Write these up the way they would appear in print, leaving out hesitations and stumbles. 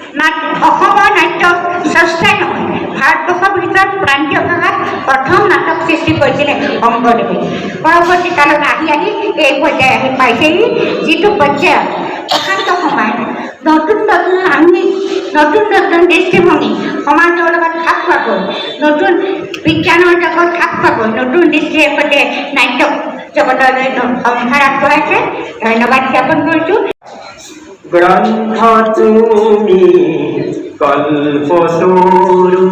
অসমৰ নাট্য স্ৰষ্টাই নহয়, ভাৰতবৰ্ষৰ ভিতৰত প্ৰান্তীয় ভাষাত প্ৰথম নাটক সৃষ্টি কৰিছিলে শংকৰদেৱে। পৰৱৰ্তী কালত আহি আহি এই পৰ্যায় আহি পাইছেহি, যিটো পৰ্যায়ত প্ৰশান্ত সমাজ নতুন নতুন আধুনিক নতুন নতুন দৃষ্টিভংগী সমাজৰ লগত খাপ খোৱাকৈ, নতুন বিজ্ঞানৰ জগত খাপ খোৱাকৈ নতুন দৃষ্টিৰে সৈতে নাট্য জগতলৈ সংসাৰ আগবঢ়াইছে। ধন্যবাদ জ্ঞাপন কৰিছোঁ। গ্ৰন্থ তুমি কল্পতৰু,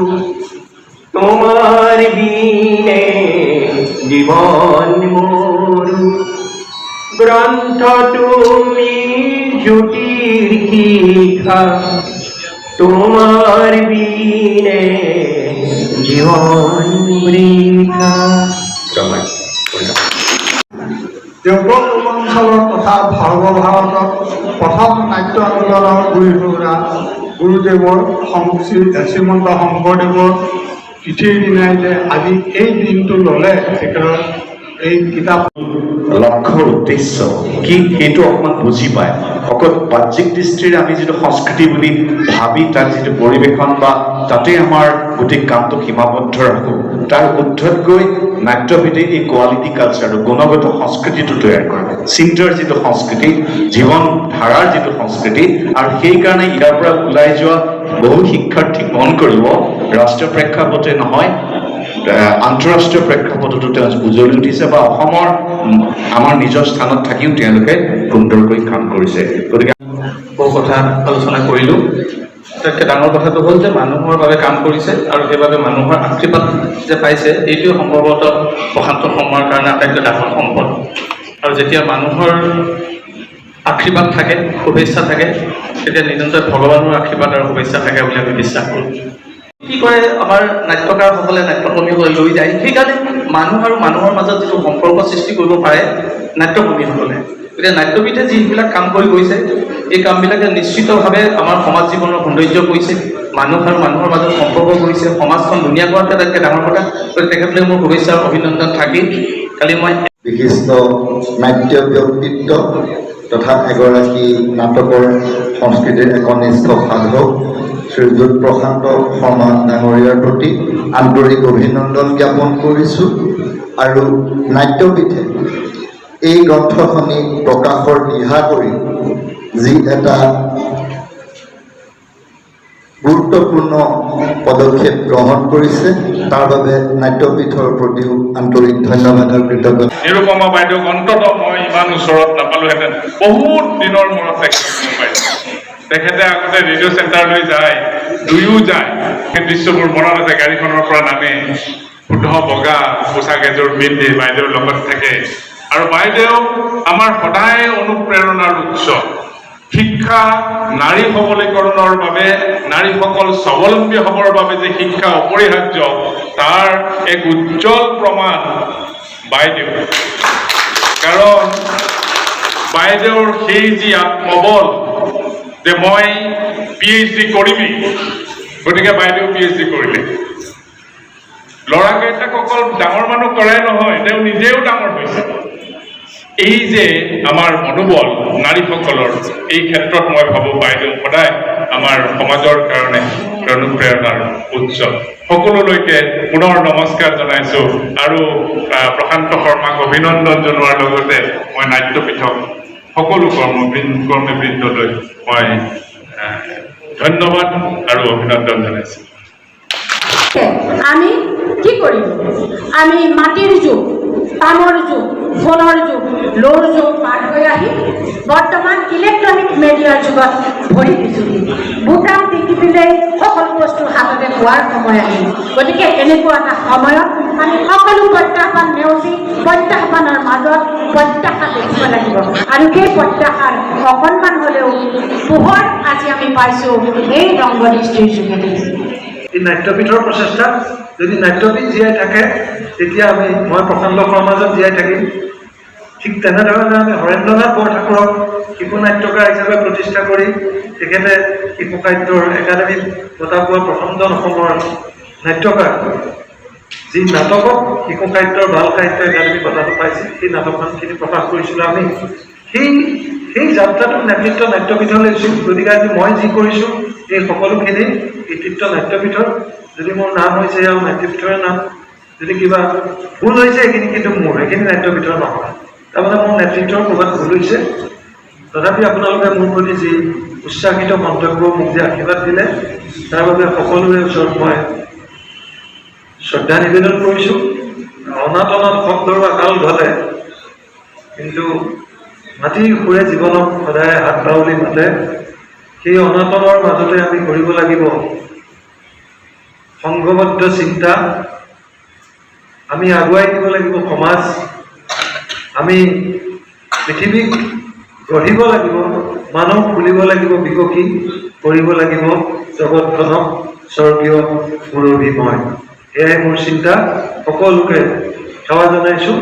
তোমাৰ বিনে জীবন মোৰু। গ্ৰন্থ তুমি জুটিৰ শিখা, তোমাৰ বিনে জীবন বৃথা। দেওবন্দ তথা সৰ্বভাৰতত প্ৰথম নাট্য আন্দোলনৰ গুৰিধৰা গুৰুদেৱৰ শ্ৰীমন্ত শংকৰদেৱৰ তিথিৰ দিনাই যে আজি এই দিনটো ল'লে, তেখেতৰ এই কিতাপ লক্ষ্যৰ উদ্দেশ্য কি সেইটো অকণমান বুজি পায়। অকল বাহ্যিক দৃষ্টিৰে আমি যিটো সংস্কৃতি বুলি ভাবি তাত যিটো পৰিৱেশন বা তাতে আমাৰ গোটেই কামটো সীমাবদ্ধ ৰাখোঁ, তাৰ ঊৰ্ধত গৈ নাট্যভিত্তিক এই কোৱালিটি কালচাৰ গুণগত সংস্কৃতিটো তৈয়াৰ কৰে, চিন্তাৰ যিটো সংস্কৃতি, জীৱন ধাৰাৰ যিটো সংস্কৃতি। আৰু সেইকাৰণে ইয়াৰ পৰা ওলাই যোৱা বহু শিক্ষাৰ্থীক মন কৰিব ৰাষ্ট্ৰীয় প্ৰেক্ষাপটে নহয়, আন্তঃৰাষ্ট্ৰীয় প্ৰেক্ষাপটতো তেওঁ উজ্বলি উঠিছে বা অসমৰ আমাৰ নিজৰ স্থানত থাকিও তেওঁলোকে সুন্দৰকৈ কাম কৰিছে। গতিকে বহু কথা আলোচনা কৰিলোঁ। আটাইতকৈ ডাঙৰ কথাটো হ'ল যে মানুহৰ বাবে কাম কৰিছে আৰু সেইবাবে মানুহৰ আশীৰ্বাদ যে পাইছে, এইটোৱে সম্ভৱতঃ প্ৰশান্ত শৰ্মাৰ কাৰণে আটাইতকৈ ডাঙৰ সম্পদ। আৰু যেতিয়া মানুহৰ আশীৰ্বাদ থাকে, শুভেচ্ছা থাকে, তেতিয়া নিৰন্তৰ ভগৱানৰ আশীৰ্বাদ আৰু শুভেচ্ছা থাকে বুলি আমি বিশ্বাস কৰোঁ। কি কৰে আমাৰ নাট্যকাৰসকলে, নাট্যকৰ্মীসকলে লৈ যায়, সেইকাৰণে মানুহ আৰু মানুহৰ মাজত যিটো সম্পৰ্ক সৃষ্টি কৰিব পাৰে নাট্যকৰ্মীসকলে। গতিকে নাট্যবিধে যিবিলাক কাম কৰি গৈছে, এই কামবিলাকে নিশ্চিতভাৱে আমাৰ সমাজ জীৱনৰ সৌন্দৰ্য কৰিছে, মানুহ আৰু মানুহৰ মাজত সম্পৰ্ক কৰিছে, সমাজখন ধুনীয়া কৰাত আটাইতকৈ ডাঙৰ কথা। গতিকে তেখেতলৈ মোৰ শুভেচ্ছা অভিনন্দন থাকি কালি মই বিশিষ্ট নাট্য ব্যক্তিত্ব তথা এগৰাকী নাটকৰ সংস্কৃতিৰ একনিষ্ঠ সাধক শ্ৰীযুত প্ৰশান্ত শৰ্মা ডাঙৰীয়াৰ প্ৰতি আন্তৰিক অভিনন্দন জ্ঞাপন কৰিছোঁ। আৰু নাট্যপীঠে এই গ্ৰন্থখনি প্ৰকাশৰ দিহা কৰি যি এটা গুৰুত্বপূৰ্ণ পদক্ষেপ গ্ৰহণ কৰিছে, তাৰ বাবে নাট্যপীঠৰ প্ৰতিও আন্তৰিক ধন্যবাদ আৰু কৃতজ্ঞতা। নিৰুপমা বাইদেউক অন্ততঃ মই ইমান ওচৰত নাপালোহেঁতেন, বহুত দিনৰ মূৰত তেখেতক পাইছোঁ। তেখেতে আগতে ৰেডিঅ' চেণ্টাৰলৈ যায়, দুয়ো যায়। সেই দৃশ্যবোৰ মনত আছে, গাড়ীখনৰ পৰা নামে, শুদ্ধ বগা পোচাক এযোৰ পিন্ধি বাইদেউৰ লগত থাকে। আৰু বাইদেউ আমাৰ সদায় অনুপ্ৰেৰণাৰ উৎস। শিক্ষা নাৰী সবলীকৰণৰ বাবে, নাৰীসকল স্বাৱলম্বী হ'বৰ বাবে যে শিক্ষা অপৰিহাৰ্য, তাৰ এক উজ্জ্বল প্ৰমাণ বাইদেউ। কাৰণ বাইদেউৰ সেই যি আত্মবল যে মই PhD কৰিমেই, গতিকে বাইদেউ PhD কৰিলে। ল'ৰাকেইটাক অকল ডাঙৰ মানুহ কৰাই নহয়, তেওঁ নিজেও ডাঙৰ হৈছে। এই যে আমাৰ মনোবল নাৰীসকলৰ, এই ক্ষেত্ৰত মই ভাবোঁ বাইদেউ সদায় আমাৰ সমাজৰ কাৰণে অনুপ্ৰেৰণাৰ উৎস। সকলোলৈকে পুনৰ নমস্কাৰ জনাইছোঁ আৰু প্ৰশান্ত শৰ্মাক অভিনন্দন জনোৱাৰ লগতে মই নাট্যপীঠক সকলো কৰ্মীবৃন্দলৈ মই ধন্যবাদ আৰু অভিনন্দন জনাইছোঁ। আমি কি কৰিম? আমি মাটিৰ যুগ, তামৰ যুগ, ফোনৰ যুগ, লোৰ যুগ পাৰ হৈ আহি বৰ্তমান ইলেক্ট্ৰনিক মিডিয়াৰ যুগত ভৰি দিছোঁ। বুটাম টিপি দিলেই সকলো বস্তু হাততে পোৱাৰ সময় আহিল। গতিকে এনেকুৱা এটা সময়ত আমি সকলো প্ৰত্যাহ্বান নেওচি প্ৰত্যাহ্বানৰ মাজত প্ৰত্যাশা দেখিব লাগিব। আৰু সেই প্ৰত্যাশাৰ অকণমান হ'লেও পোহৰ আজি আমি পাইছোঁ এই ৰংগদৃষ্টিৰ যোগেদি। এই নাট্যপীঠৰ প্ৰচেষ্টা, যদি নাট্যপীঠ জীয়াই থাকে তেতিয়া মই প্ৰশান্ত শৰ্মাজন জীয়াই থাকিম। ঠিক তেনেধৰণে আমি হৰেন্দ্ৰনাথ বৰঠাকুৰক শিশু নাট্যকাৰ হিচাপে প্ৰতিষ্ঠা কৰি তেখেতে শিশু সাহিত্যৰ একাডেমীত বঁটা পোৱা প্ৰথমজন অসমৰ নাট্যকাৰ। যি নাটকত শিশু সাহিত্যৰ বাল সাহিত্য একাডেমী বঁটাটো পাইছে, সেই নাটকখিনি প্ৰকাশ কৰিছিলোঁ আমি। সেই যাত্ৰাটোৰ নেতৃত্ব নাট্যপীঠলৈ লৈছোঁ। গতিকে আজি মই যি কৰিছোঁ এই সকলোখিনি কৃতিত্ব নাট্যপীঠৰ। যদি মোৰ নাম হৈছে আৰু নাট্যপীঠৰে নাম, যদি কিবা ভুল হৈছে সেইখিনি কিন্তু মোৰ, সেইখিনি নাট্যপীঠৰ নহয়। তাৰমানে মোৰ নেতৃত্বৰ ক'ৰবাত ভুল হৈছে, তথাপি আপোনালোকে মোৰ প্ৰতি যি উচ্চাসিত মন্তব্য মোক যে আশীৰ্বাদ দিলে, তাৰ বাবে সকলোৰে ওচৰত মই শ্ৰদ্ধা নিবেদন কৰিছোঁ। অনাটনত শব্দৰো আকাল ঘটে, কিন্তু মাটিৰ সুৰে জীৱনক সদায় হাত বাউলি মাতে। সেই অনাটনৰ মাজতে আমি কৰিব লাগিব সংঘবদ্ধ চিন্তা, আমি আগুৱাই নিব লাগিব সমাজ, আমি পৃথিৱীক গঢ়িব লাগিব, মানুহ খুলিব লাগিব, বিকশী কৰিব লাগিব জগতখনক স্বৰ্গীয় মুৰব্বী মই। এয়াই মোৰ চিন্তা। সকলোকে সেৱা জনাইছোঁ।